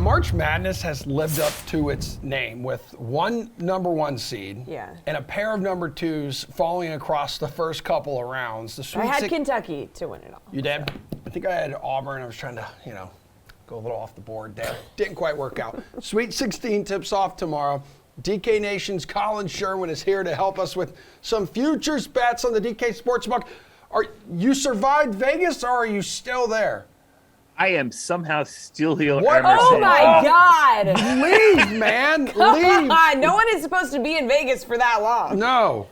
March Madness has lived up to its name with one number one seed and a pair of number twos falling across the first couple of rounds. I had Kentucky to win it all. You did? I think I had Auburn. I was trying to, go a little off the board there. Didn't quite work out. Sweet 16 tips off tomorrow. DK Nation's Collin Sherwin is here to help us with some futures bets on the DK Sportsbook. You survived Vegas, or are you still there? I am somehow still here. What? Oh my God! Leave, man. Leave. No one is supposed to be in Vegas for that long. No.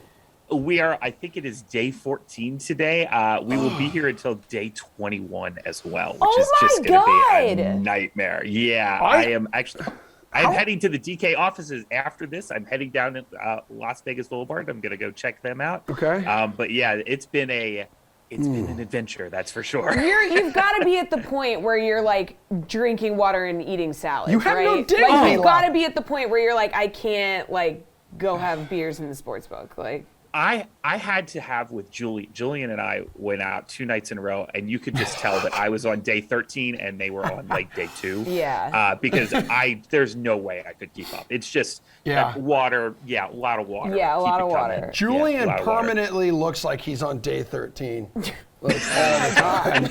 We are, I think it is day 14 today. We will be here until day 21 as well, which is just going to be a nightmare. Yeah, I am actually. I'm heading to the DK offices after this. I'm heading down to Las Vegas Boulevard. I'm going to go check them out. Okay. But yeah, it's been an adventure, that's for sure. You've got to be at the point where you're like drinking water and eating salads. You have right? no dignity. You've got to be at the point where you're like, I can't like go have beers in the sports book. Like I had to have with Julie. Julian and I went out 2 nights in a row, and you could just tell that I was on day 13 and they were on like day 2. Yeah. Because there's no way I could keep up. It's just water. Yeah, a lot of water. Yeah, a lot of water. Julian permanently looks like he's on day 13. Like all the time.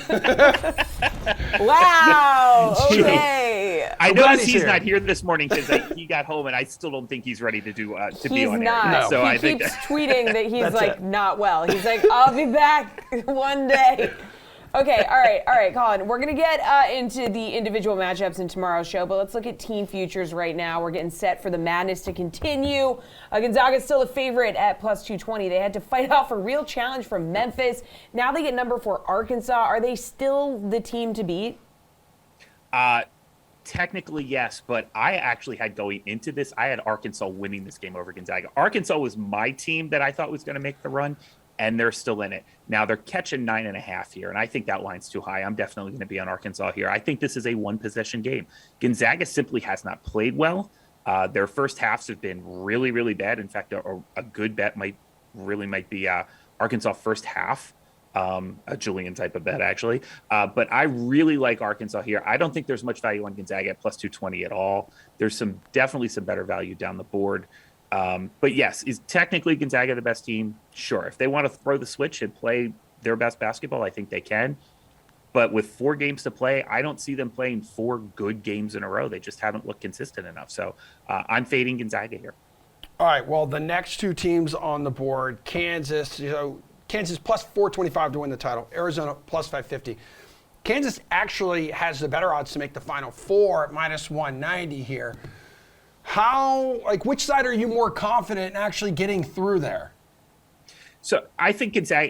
Wow. Okay. I noticed he's not here this morning because he got home, and I still don't think he's ready to be on He's not. air. So he keeps tweeting that he's like not well. He's like, I'll be back one day. Okay, all right, Collin. We're going to get into the individual matchups in tomorrow's show, but let's look at team futures right now. We're getting set for the madness to continue. Gonzaga's still a favorite at plus 220. They had to fight off a real challenge from Memphis. Now they get number 4 Arkansas. Are they still the team to beat? Technically, yes, but I actually had going into this, I had Arkansas winning this game over Gonzaga. Arkansas was my team that I thought was going to make the run, and they're still in it. Now they're catching 9.5 here, and I think that line's too high. I'm definitely going to be on Arkansas here. I think this is a one-possession game. Gonzaga simply has not played well. Their first halves have been really, really bad. In fact, a good bet might be Arkansas first half. A Julian type of bet, actually. But I really like Arkansas here. I don't think there's much value on Gonzaga at plus 220 at all. There's definitely some better value down the board. But yes, is technically Gonzaga the best team? Sure. If they want to throw the switch and play their best basketball, I think they can. But with 4 games to play, I don't see them playing 4 good games in a row. They just haven't looked consistent enough. So I'm fading Gonzaga here. All right. Well, the next 2 teams on the board, Kansas, Kansas plus 425 to win the title. Arizona plus 550. Kansas actually has the better odds to make the Final Four at minus 190 here. Which side are you more confident in actually getting through there? So I think Kansas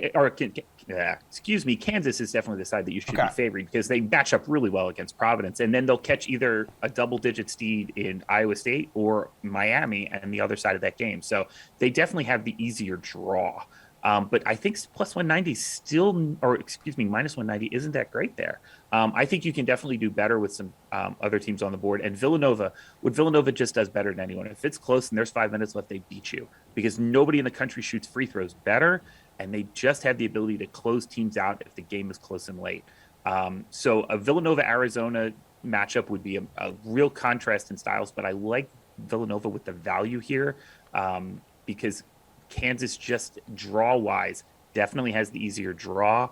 is definitely the side that you should be favoring because they match up really well against Providence, and then they'll catch either a double-digit steed in Iowa State or Miami and the other side of that game. So they definitely have the easier draw. But I think plus 190 minus 190 isn't that great there. I think you can definitely do better with some other teams on the board. And Villanova just does better than anyone. If it's close and there's 5 minutes left, they beat you because nobody in the country shoots free throws better, and they just have the ability to close teams out if the game is close and late. So a Villanova-Arizona matchup would be a real contrast in styles, but I like Villanova with the value here because Kansas just draw-wise definitely has the easier draw,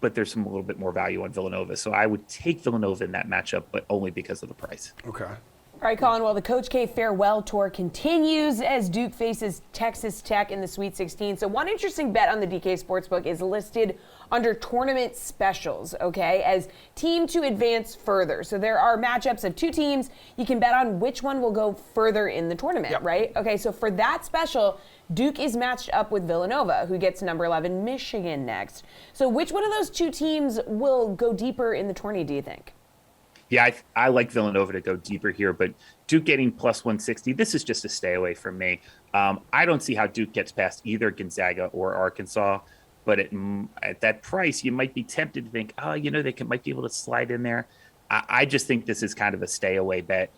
but there's a little bit more value on Villanova. So I would take Villanova in that matchup, but only because of the price. Okay. All right, Collin, well, the Coach K farewell tour continues as Duke faces Texas Tech in the Sweet 16. So one interesting bet on the DK Sportsbook is listed under tournament specials, okay, as team to advance further. So there are matchups of 2 teams. You can bet on which one will go further in the tournament, right? Okay, so for that special, Duke is matched up with Villanova, who gets number 11 Michigan next. So which one of those 2 teams will go deeper in the tourney, do you think? Yeah, I like Villanova to go deeper here, but Duke getting plus 160, this is just a stay away from me. I don't see how Duke gets past either Gonzaga or Arkansas, but at that price, you might be tempted to think, they might be able to slide in there. I just think this is kind of a stay away bet.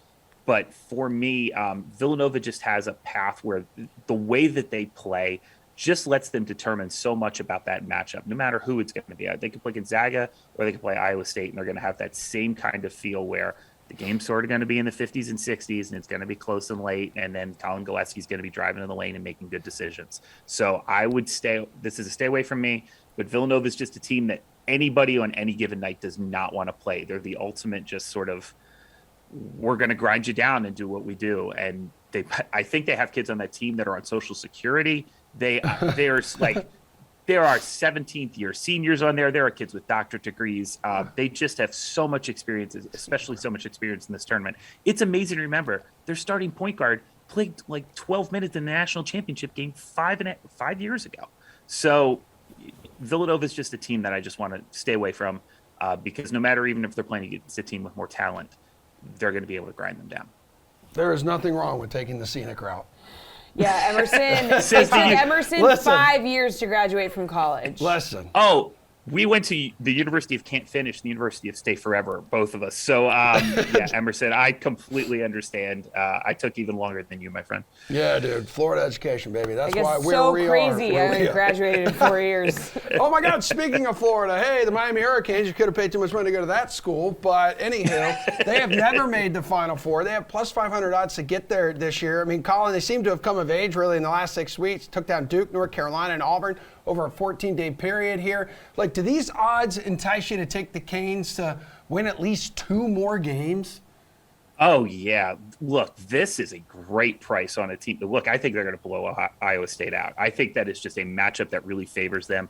But for me, Villanova just has a path where the way that they play just lets them determine so much about that matchup, no matter who it's going to be. They can play Gonzaga or they can play Iowa State, and they're going to have that same kind of feel where The game's sort of going to be in the 50s and 60s, and it's going to be close and late. And then Colin Gillespie's going to be driving in the lane and making good decisions. So I would this is a stay away from me. But Villanova is just a team that anybody on any given night does not want to play. They're the ultimate just sort of, we're going to grind you down and do what we do. And I think they have kids on that team that are on Social Security. There's like, there are 17th year seniors on there. There are kids with doctorate degrees. They just have so much experience, especially so much experience in this tournament. It's amazing to remember their starting point guard played like 12 minutes in the national championship game 5 years ago. So Villanova is just a team that I just want to stay away from because no matter even if they're playing against a team with more talent, they're going to be able to grind them down. There is nothing wrong with taking the scenic route. Yeah, Emerson. It took Emerson Listen. 5 years to graduate from college. Listen. Oh, we went to the University of Can't Finish, the University of Stay Forever, both of us. So, yeah, Emerson, I completely understand. I took even longer than you, my friend. Yeah, dude. Florida education, baby. That's I guess why we're so we crazy. are. I graduated in 4 years. Oh, my God. Speaking of Florida, hey, the Miami Hurricanes, you could have paid too much money to go to that school. But anywho, they have never made the Final Four. They have plus 500 odds to get there this year. I mean, Colin, they seem to have come of age really in the last 6 weeks. Took down Duke, North Carolina, and Auburn over a 14-day period here. Like, do these odds entice you to take the Canes to win at least 2 more games? Oh, yeah. Look, this is a great price on a team. Look, I think they're going to blow Iowa State out. I think that is just a matchup that really favors them.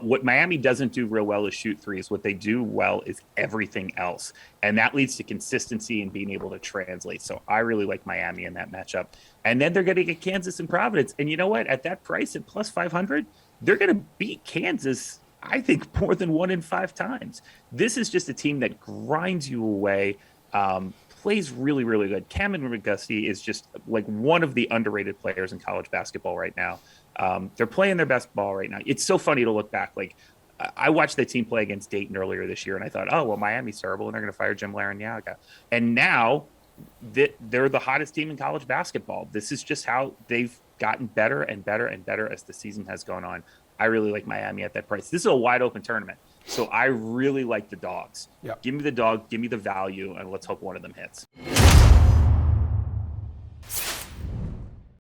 What Miami doesn't do real well is shoot threes. What they do well is everything else. And that leads to consistency and being able to translate. So I really like Miami in that matchup. And then they're going to get Kansas and Providence. And you know what? At that price, at plus 500, they're going to beat Kansas, I think, more than 1 in 5 times. This is just a team that grinds you away, plays really, really good. Cameron McGusty is just like one of the underrated players in college basketball right now. They're playing their best ball right now. It's so funny to look back. Like, I watched the team play against Dayton earlier this year, and I thought, oh, well, Miami's terrible, and they're going to fire Jim Larrañaga. And now they're the hottest team in college basketball. This is just how they've gotten better and better and better as the season has gone on. I really like Miami at that price. This is a wide open tournament. So I really like the dogs. Yep. Give me the dog, give me the value, and let's hope one of them hits.